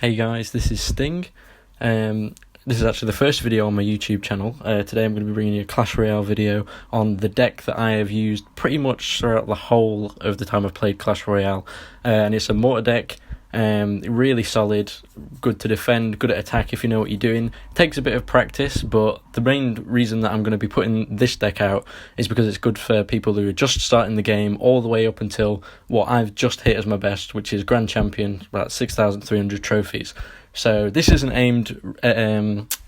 Hey guys, this is Sting. This is actually the first video on my YouTube channel. Today I'm going to be bringing you a Clash Royale video on the deck that I have used pretty much throughout the whole of the time I've played Clash Royale. And it's a mortar deck, really solid, good to defend, good at attack if you know what you're doing. It takes a bit of practice, but the main reason that I'm going to be putting this deck out is because it's good for people who are just starting the game all the way up until what I've just hit as my best, which is Grand Champion, about 6,300 trophies. So this isn't aimed at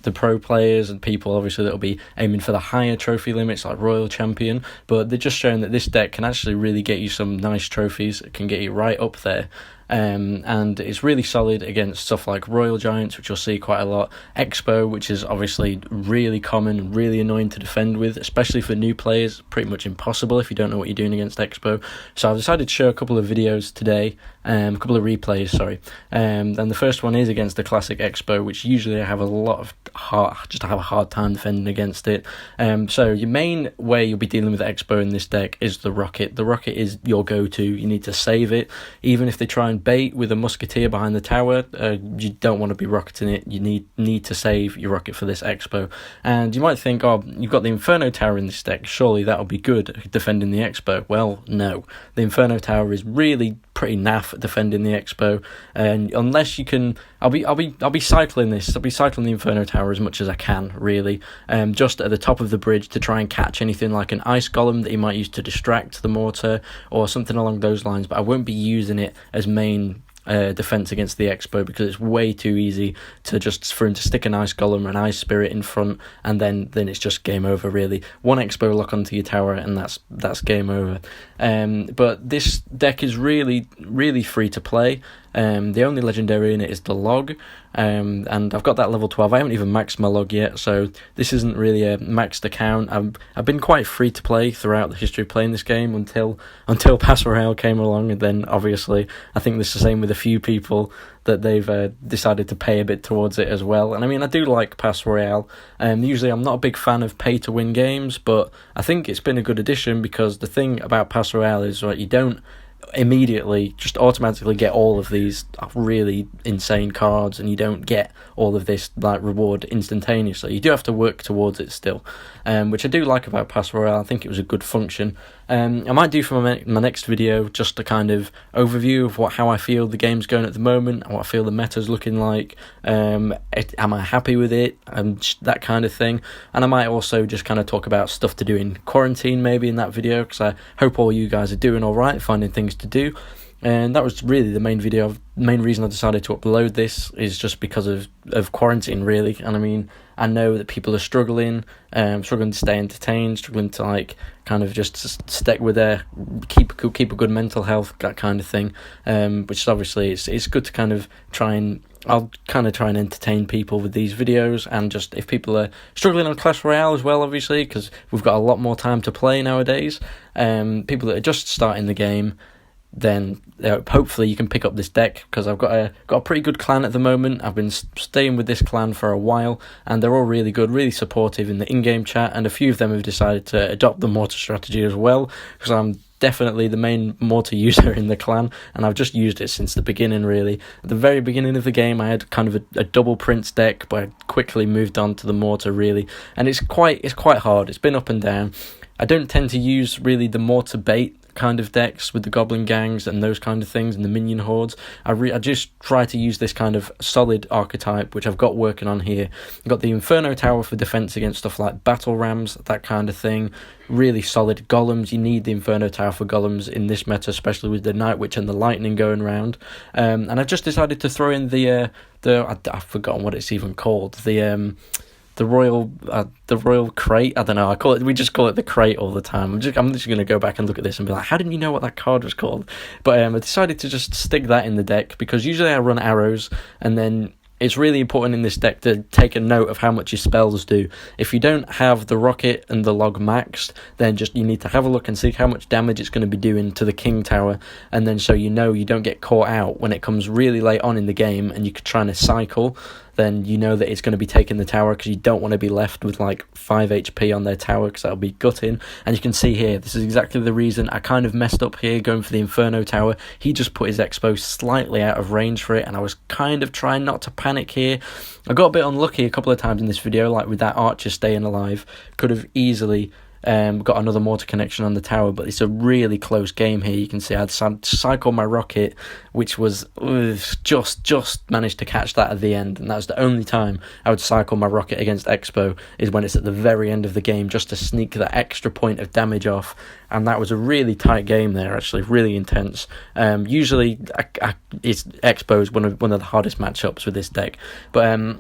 the pro players and people obviously that'll be aiming for the higher trophy limits like Royal Champion, but they're just showing that this deck can actually really get you some nice trophies. It can get you right up there. And it's really solid against stuff like Royal Giants, which you'll see quite a lot, Expo, which is obviously really common and really annoying to defend with, especially for new players, pretty much impossible if you don't know what you're doing against Expo. So I've decided to show a couple of videos today, a couple of replays, sorry. And the first one is against the classic Expo, which usually I have a hard time defending against it. So your main way you'll be dealing with Expo in this deck is the Rocket. The Rocket is your go-to. You need to save it, even if they try and bait with a musketeer behind the tower. You don't want to be rocketing it. You need to save your rocket for this Expo. And you might think, oh, you've got the Inferno Tower in this deck, surely that'll be good at defending the Expo. Well, no, the Inferno Tower is really pretty naff at defending the Expo, and unless you can, I'll be cycling this. I'll be cycling the Inferno Tower as much as I can, really, just at the top of the bridge to try and catch anything like an Ice Golem that you might use to distract the mortar or something along those lines. But I won't be using it as main defense against the Expo because it's way too easy for him to stick an Ice Golem or an Ice Spirit in front, and then it's just game over, really. One Expo lock onto your tower and that's game over. But this deck is really free to play. The only legendary in it is the log, and I've got that level 12. I haven't even maxed my log yet, so this isn't really a maxed account. I've been quite free to play throughout the history of playing this game until Pass Royale came along, and then obviously I think this is the same with a few people that they've decided to pay a bit towards it as well. And I mean, I do like Pass Royale. Usually I'm not a big fan of pay-to-win games, but I think it's been a good addition because the thing about Pass Royale is you don't immediately just automatically get all of these really insane cards, and you don't get all of this reward instantaneously. You do have to work towards it still, which I do like about Pass Royale. I think it was a good function. I might do for my next video just a kind of overview of how I feel the game's going at the moment, and what I feel the meta's looking like. Am I happy with it, that kind of thing. And I might also just kind of talk about stuff to do in quarantine maybe in that video, because I hope all you guys are doing alright, finding things to do. And that was really the main reason I decided to upload this, is just because of quarantine, really. And I mean, I know that people are struggling to stay entertained, struggling to kind of just stick with keep a good mental health, that kind of thing. Which is obviously it's good to kind of I'll kind of try and entertain people with these videos, and just if people are struggling on Clash Royale as well, obviously, because we've got a lot more time to play nowadays. People that are just starting the game, then hopefully you can pick up this deck, because I've got a pretty good clan at the moment. I've been staying with this clan for a while, and they're all really good, really supportive in the in-game chat, and a few of them have decided to adopt the mortar strategy as well, because I'm definitely the main mortar user in the clan, and I've just used it since the beginning, really. At the very beginning of the game I had kind of a double Prince deck, but I quickly moved on to the mortar, really, and it's quite hard. It's been up and down. I don't tend to use really the mortar bait kind of decks with the goblin gangs and those kind of things and the minion hordes. I just try to use this kind of solid archetype, which I've got working on here. I've got the Inferno Tower for defense against stuff like battle rams, that kind of thing. Really solid golems. You need the Inferno Tower for golems in this meta, especially with the Night Witch and the Lightning going round. And I've just decided to throw in I've forgotten what it's even called, the royal crate. I don't know. We just call it the crate all the time. I'm just going to go back and look at this and be like, how didn't you know what that card was called? But I decided to just stick that in the deck, because usually I run arrows, and then it's really important in this deck to take a note of how much your spells do. If you don't have the rocket and the log maxed, then you need to have a look and see how much damage it's going to be doing to the King Tower, and then so you don't get caught out when it comes really late on in the game and you're trying to cycle. then you know that it's going to be taking the tower, because you don't want to be left with like 5 HP on their tower, because that'll be gutting. And you can see here, this is exactly the reason I kind of messed up here going for the Inferno tower. He just put his Expo slightly out of range for it, and I was kind of trying not to panic here. I got a bit unlucky a couple of times in this video, like with that archer staying alive. Could have easily got another mortar connection on the tower, but it's a really close game here. You can see I'd cycled my rocket, which was just managed to catch that at the end, and that's the only time I would cycle my rocket against Expo, is when it's at the very end of the game, just to sneak that extra point of damage off. And that was a really tight game there, actually, really intense. Usually it's Expo is one of the hardest matchups with this deck, but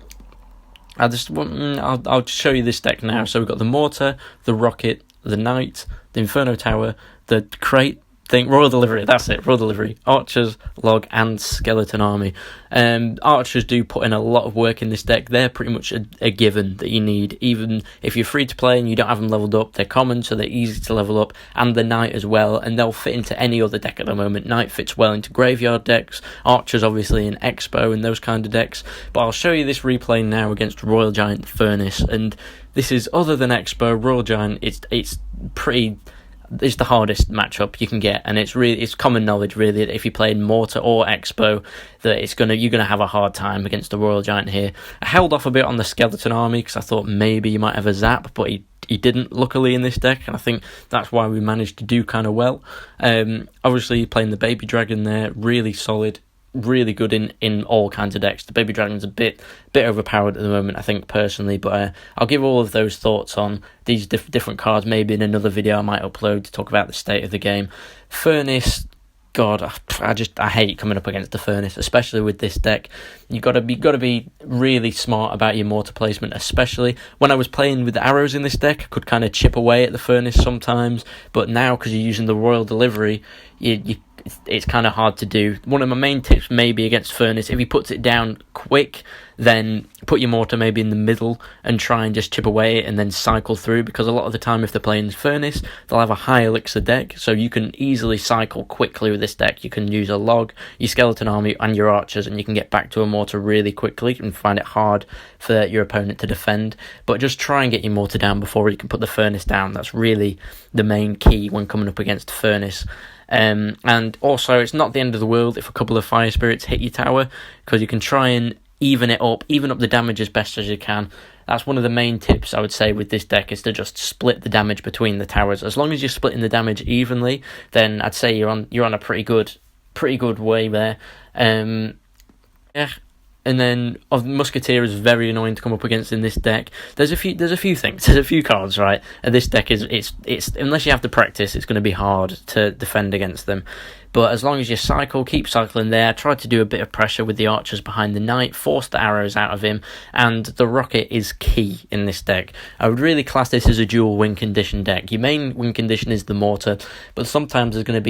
I'll show you this deck now. So we've got the mortar, the rocket, the knight, the Inferno tower, the crate thing, royal delivery. That's it, royal delivery. Archers, log, and skeleton army. Archers do put in a lot of work in this deck. They're pretty much a given that you need. Even if you're free to play and you don't have them leveled up, they're common, so they're easy to level up. And the knight as well, and they'll fit into any other deck at the moment. Knight fits well into graveyard decks. Archers obviously in Expo and those kind of decks. But I'll show you this replay now against Royal Giant Furnace, and this is, other than Expo, Royal Giant, it's the hardest matchup you can get, and it's common knowledge really that if you play in Mortar or Expo, that you're gonna have a hard time against the Royal Giant here. I held off a bit on the skeleton army because I thought maybe you might have a zap, but he didn't, luckily, in this deck, and I think that's why we managed to do kind of well. Obviously playing the baby dragon there, really solid, really good in all kinds of decks. The baby dragon's a bit overpowered at the moment, I think, personally, but I'll give all of those thoughts on these different cards maybe in another video I might upload to talk about the state of the game. Furnace, God, I hate coming up against the Furnace, especially with this deck. You gotta be really smart about your mortar placement, especially when I was playing with the arrows in this deck. I could kind of chip away at the Furnace sometimes, but now because you're using the royal delivery, it's kind of hard to do. One of my main tips maybe against Furnace, if he puts it down quick, then put your mortar maybe in the middle and try and just chip away and then cycle through, because a lot of the time if they're playing Furnace, they'll have a high elixir deck, so you can easily cycle quickly with this deck. You can use a log, your skeleton army and your archers, and you can get back to a mortar really quickly and find it hard for your opponent to defend. But just try and get your mortar down before you can put the Furnace down. That's really the main key when coming up against Furnace. And also, it's not the end of the world if a couple of fire spirits hit your tower, because you can try and even up the damage as best as you can. That's one of the main tips I would say with this deck, is to just split the damage between the towers. As long as you're splitting the damage evenly, then I'd say you're on a pretty good way there. Yeah. And then Musketeer is very annoying to come up against in this deck. There's a few things. There's a few cards, right? And this deck it's unless you have to practice, it's going to be hard to defend against them. But as long as you keep cycling there, try to do a bit of pressure with the archers behind the knight, force the arrows out of him, and the rocket is key in this deck. I would really class this as a dual win condition deck. Your main win condition is the mortar, but sometimes there's going to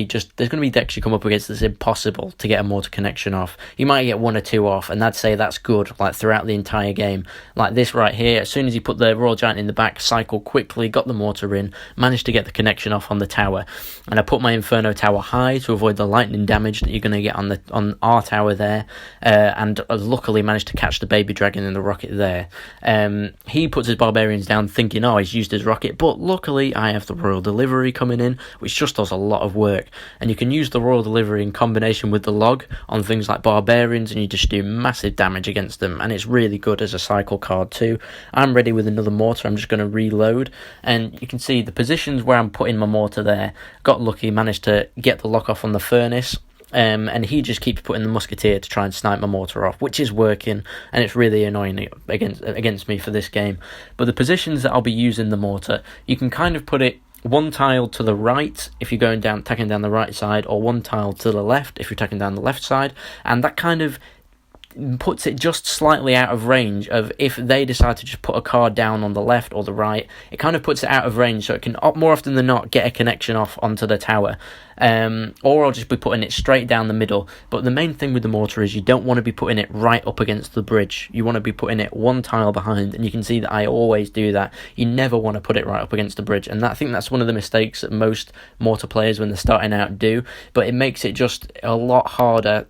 be decks you come up against that's impossible to get a mortar connection off. You might get one or two off, and I'd say that's good, like throughout the entire game. Like this right here, as soon as you put the Royal Giant in the back, cycle quickly, got the mortar in, managed to get the connection off on the tower, and I put my Inferno tower high to avoid the lightning damage that you're going to get on our tower there, and luckily managed to catch the baby dragon and the rocket there. He puts his barbarians down thinking, he's used his rocket, but luckily I have the royal delivery coming in, which just does a lot of work, and you can use the royal delivery in combination with the log on things like barbarians, and you just do massive damage against them, and it's really good as a cycle card too. I'm ready with another mortar. I'm just going to reload, and you can see the positions where I'm putting my mortar there. Got lucky, managed to get the lock off on the Furnace, and he just keeps putting the Musketeer to try and snipe my mortar off, which is working, and it's really annoying against me for this game. But the positions that I'll be using the mortar, you can kind of put it one tile to the right if you're attacking down the right side, or one tile to the left if you're attacking down the left side, and that kind of puts it just slightly out of range of if they decide to just put a card down on the left or the right. It kind of puts it out of range, so it can more often than not get a connection off onto the tower, or I'll just be putting it straight down the middle. But the main thing with the mortar is you don't want to be putting it right up against the bridge. You want to be putting it one tile behind, and you can see that I always do that. You never want to put it right up against the bridge, and I think that's one of the mistakes that most mortar players when they're starting out do, but it makes it just a lot harder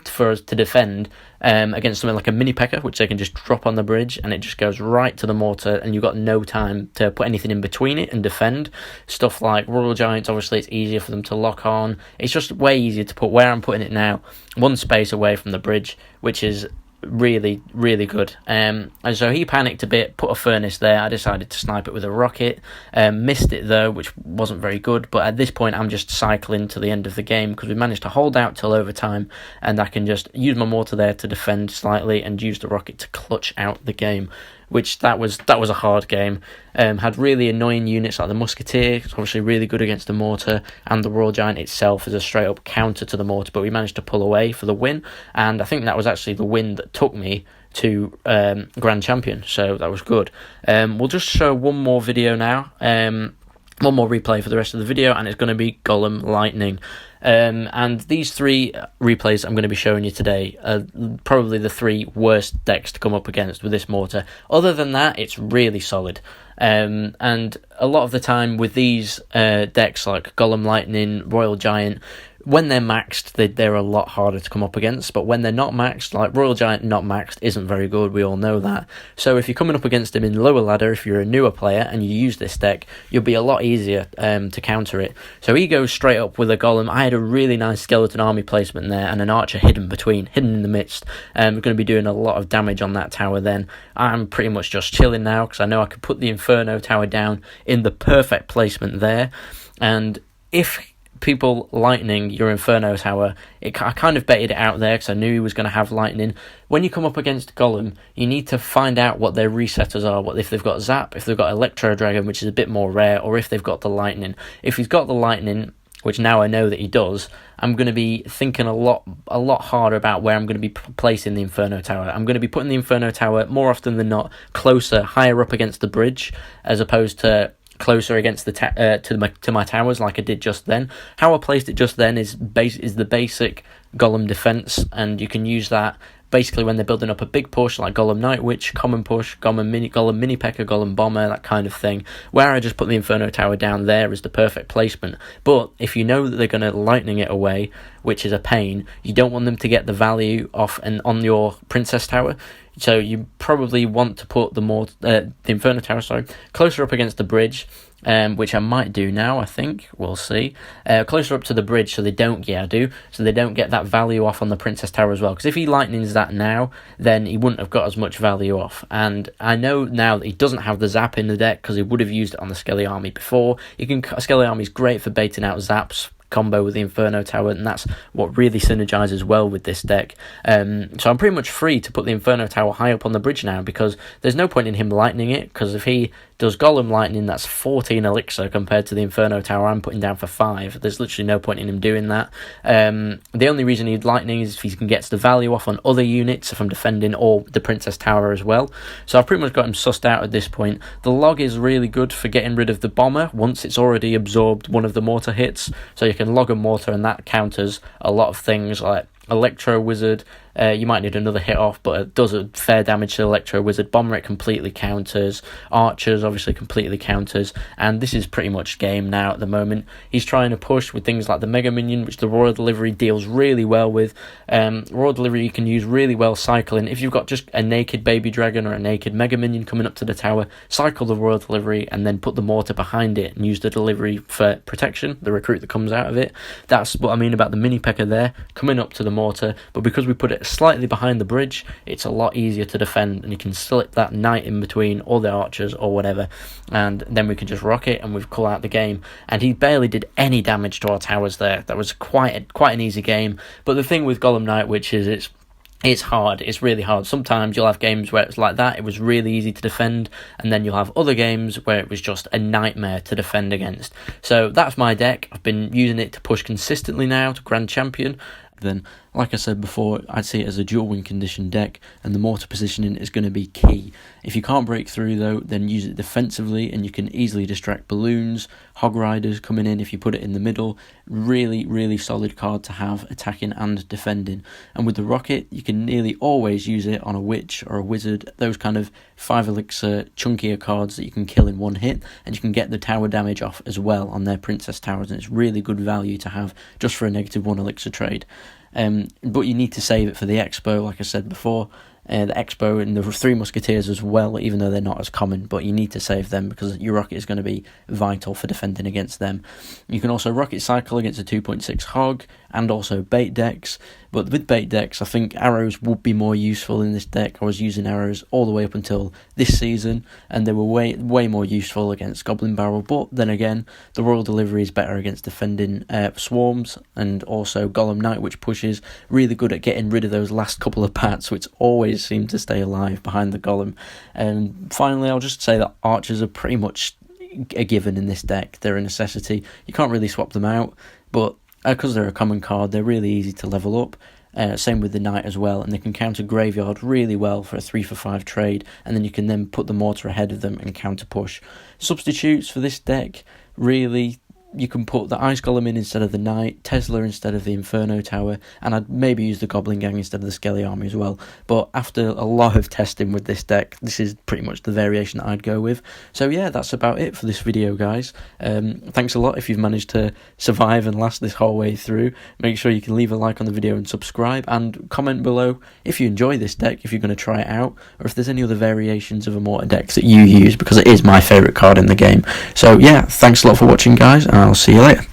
for us to defend against something like a mini P.E.K.K.A, which they can just drop on the bridge and it just goes right to the mortar, and you've got no time to put anything in between it and defend. Stuff like Royal Giants, obviously it's easier for them to lock on. It's just way easier to put where I'm putting it now, one space away from the bridge, which is really, really good. And so he panicked a bit, put a furnace there. I decided to snipe it with a rocket. Missed it though, which wasn't very good. But at this point, I'm just cycling to the end of the game because we managed to hold out till overtime, and I can just use my mortar there to defend slightly and use the rocket to clutch out the game. Which that was a hard game. Had really annoying units like the Musketeer, it's obviously really good against the mortar, and the Royal Giant itself is a straight up counter to the mortar, but we managed to pull away for the win, and I think that was actually the win that took me to Grand Champion, so that was good. We'll just show one more video now, one more replay for the rest of the video, and it's going to be Golem Lightning. And these three replays I'm going to be showing you today are probably the three worst decks to come up against with this mortar. Other than that, it's really solid. And a lot of the time with these decks like Golem Lightning, Royal Giant, when they're maxed, they're a lot harder to come up against, but when they're not maxed, like Royal Giant not maxed isn't very good, we all know that. So if you're coming up against him in lower ladder, if you're a newer player and you use this deck, you'll be a lot easier to counter it. So he goes straight up with a Golem. I had a really nice skeleton army placement there and an archer hidden in the midst. We're going to be doing a lot of damage on that tower then. I'm pretty much just chilling now because I know I could put the Inferno tower down in the perfect placement there, and if people lightning your Inferno tower, I kind of baited it out there because I knew he was going to have lightning. When you come up against Golem, you need to find out what their resetters are, if they've got Zap, if they've got Electro Dragon, which is a bit more rare, or if they've got the lightning. If he's got the lightning, which now I know that he does, I'm going to be thinking a lot harder about where I'm going to be placing the Inferno tower. I'm going to be putting the Inferno tower more often than not closer, higher up against the bridge, as opposed to closer against the to my towers like I did just then. How I placed it just then is the basic Golem defense, and you can use that basically when they're building up a big push like Golem Night Witch, Common Push, Golem Mini P.E.K.K.A, Golem Bomber, that kind of thing. Where I just put the Inferno tower down there is the perfect placement. But if you know that they're going to lightning it away, which is a pain, you don't want them to get the value off and on your Princess tower. So you probably want to put the Inferno tower, closer up against the bridge, which I might do now, I think. We'll see. Closer up to the bridge so they don't get that value off on the Princess tower as well. Because if he lightnings that now, then he wouldn't have got as much value off. And I know now that he doesn't have the Zap in the deck because he would have used it on the Skelly Army before. Skelly Army is great for baiting out Zaps, combo with the Inferno tower, and that's what really synergizes well with this deck. So I'm pretty much free to put the Inferno tower high up on the bridge now because there's no point in him lightning it, because if he does Golem Lightning, that's 14 elixir compared to the Inferno tower I'm putting down for 5. There's literally no point in him doing that. The only reason he'd lightning is if he can get the value off on other units, if I'm defending, or the Princess tower as well. So I've pretty much got him sussed out at this point. The log is really good for getting rid of the bomber once it's already absorbed one of the mortar hits, so you can log a mortar and that counters a lot of things like Electro Wizard. You might need another hit off, but it does a fair damage to Electro Wizard. Bomber it completely counters. Archers obviously completely counters. And this is pretty much game now at the moment. He's trying to push with things like the Mega Minion, which the Royal Delivery deals really well with. Royal Delivery you can use really well cycling. If you've got just a naked Baby Dragon or a naked Mega Minion coming up to the tower, cycle the Royal Delivery and then put the mortar behind it and use the delivery for protection, the recruit that comes out of it. That's what I mean about the mini P.E.K.K.A there, coming up to the mortar, but because we put it slightly behind the bridge, it's a lot easier to defend, and you can slip that knight in between all the archers or whatever, and then we can just rock it and we've call out the game. And he barely did any damage to our towers there. That was quite an easy game. But the thing with Golem Night Witch is it's hard. It's really hard. Sometimes you'll have games where it's like that, it was really easy to defend, and then you'll have other games where it was just a nightmare to defend against. So that's my deck. I've been using it to push consistently now to Grand Champion. Then, like I said before, I'd see it as a dual win condition deck, and the mortar positioning is going to be key. If you can't break through though, then use it defensively, and you can easily distract balloons, hog riders coming in if you put it in the middle. Really solid card to have attacking and defending. And with the rocket, you can nearly always use it on a witch or a wizard, those kind of 5 elixir chunkier cards that you can kill in one hit, and you can get the tower damage off as well on their princess towers, and it's really good value to have just for a -1 elixir trade. But you need to save it for the Expo, like I said before. The Expo and the Three Musketeers as well, even though they're not as common, but you need to save them because your rocket is going to be vital for defending against them. You can also rocket cycle against a 2.6 hog and also bait decks, but with bait decks I think arrows would be more useful in this deck. I was using arrows all the way up until this season and they were way more useful against Goblin Barrel, but then again the Royal Delivery is better against defending swarms, and also Golem Knight, which pushes, really good at getting rid of those last couple of pats which always seem to stay alive behind the Golem. And finally I'll just say that archers are pretty much a given in this deck. They're a necessity. You can't really swap them out, but because they're a common card, they're really easy to level up. Same with the Knight as well, and they can counter Graveyard really well for a 3-for-5 trade, and then you can then put the Mortar ahead of them and counter push. Substitutes for this deck, really, you can put the Ice Golem in instead of the Knight, Tesla instead of the Inferno Tower, and I'd maybe use the Goblin Gang instead of the Skelly Army as well. But after a lot of testing with this deck, this is pretty much the variation that I'd go with. So yeah, that's about it for this video, guys. Thanks a lot if you've managed to survive and last this whole way through. Make sure you can leave a like on the video and subscribe, and comment below if you enjoy this deck, if you're going to try it out, or if there's any other variations of a mortar decks that you use, because it is my favourite card in the game. So yeah, thanks a lot for watching, guys, and I'll see you later.